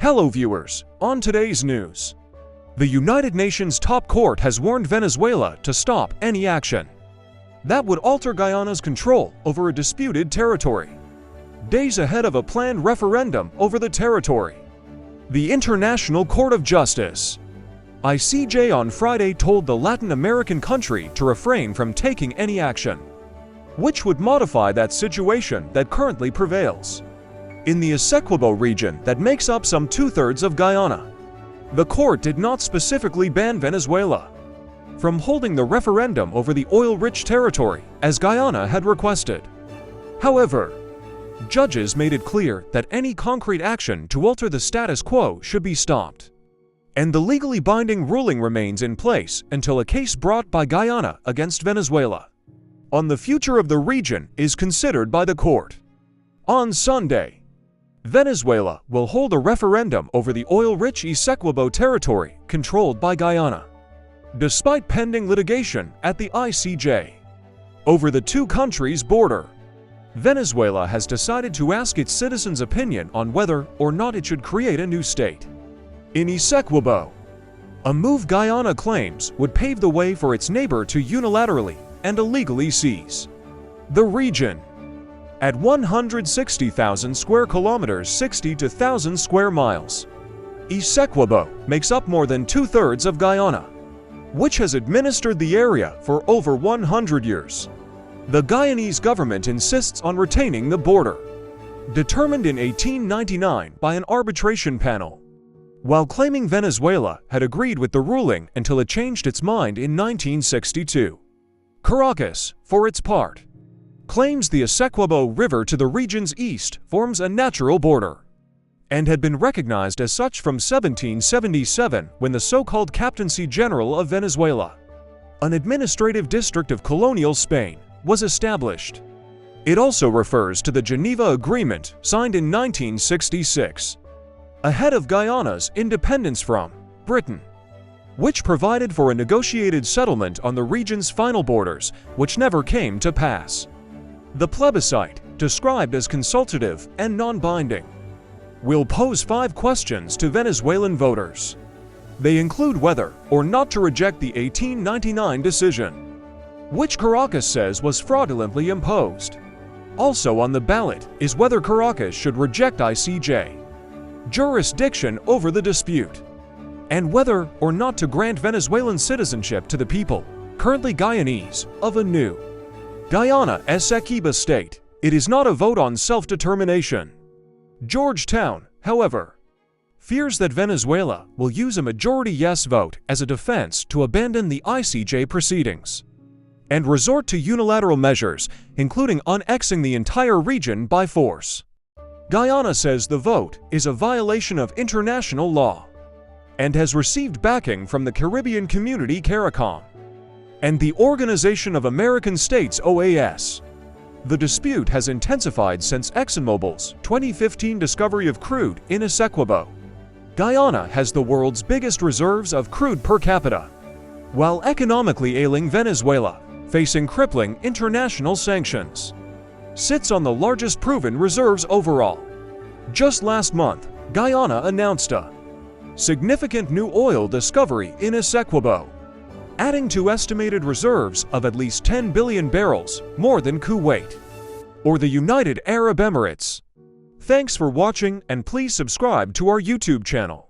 Hello viewers, on today's news. The United Nations top court has warned Venezuela to stop any action that would alter Guyana's control over a disputed territory, days ahead of a planned referendum over the territory. The International Court of Justice, ICJ, on Friday told the Latin American country to refrain from taking any action which would modify that situation that currently prevails in the Essequibo region that makes up some two-thirds of Guyana. The court did not specifically ban Venezuela from holding the referendum over the oil-rich territory, as Guyana had requested. However, judges made it clear that any concrete action to alter the status quo should be stopped, and the legally binding ruling remains in place until a case brought by Guyana against Venezuela on the future of the region is considered by the court. On Sunday, Venezuela will hold a referendum over the oil-rich Essequibo territory controlled by Guyana, despite pending litigation at the ICJ over the two countries' border. Venezuela has decided to ask its citizens' opinion on whether or not it should create a new state in Essequibo, a move Guyana claims would pave the way for its neighbor to unilaterally and illegally seize the region. At 160,000 square kilometers, 60,000 square miles, Essequibo makes up more than two-thirds of Guyana, which has administered the area for over 100 years. The Guyanese government insists on retaining the border, determined in 1899 by an arbitration panel, while claiming Venezuela had agreed with the ruling until it changed its mind in 1962. Caracas, for its part, claims the Essequibo River to the region's east forms a natural border, and had been recognized as such from 1777 when the so-called Captaincy General of Venezuela, an administrative district of colonial Spain, was established. It also refers to the Geneva Agreement signed in 1966, ahead of Guyana's independence from Britain, which provided for a negotiated settlement on the region's final borders, which never came to pass. The plebiscite, described as consultative and non-binding, will pose 5 questions to Venezuelan voters. They include whether or not to reject the 1899 decision, which Caracas says was fraudulently imposed. Also on the ballot is whether Caracas should reject ICJ jurisdiction over the dispute, and whether or not to grant Venezuelan citizenship to the people, currently Guyanese, of a new Guyana Essequibo state. It is not a vote on self-determination. Georgetown, however, fears that Venezuela will use a majority yes vote as a defense to abandon the ICJ proceedings and resort to unilateral measures, including annexing the entire region by force. Guyana says the vote is a violation of international law and has received backing from the Caribbean Community CARICOM and the Organization of American States OAS. The dispute has intensified since ExxonMobil's 2015 discovery of crude in Essequibo. Guyana has the world's biggest reserves of crude per capita, while economically ailing Venezuela, facing crippling international sanctions, sits on the largest proven reserves overall. Just last month, Guyana announced a significant new oil discovery in Essequibo, adding to estimated reserves of at least 10 billion barrels, more than Kuwait or the United Arab Emirates. Thanks for watching, and please subscribe to our YouTube channel.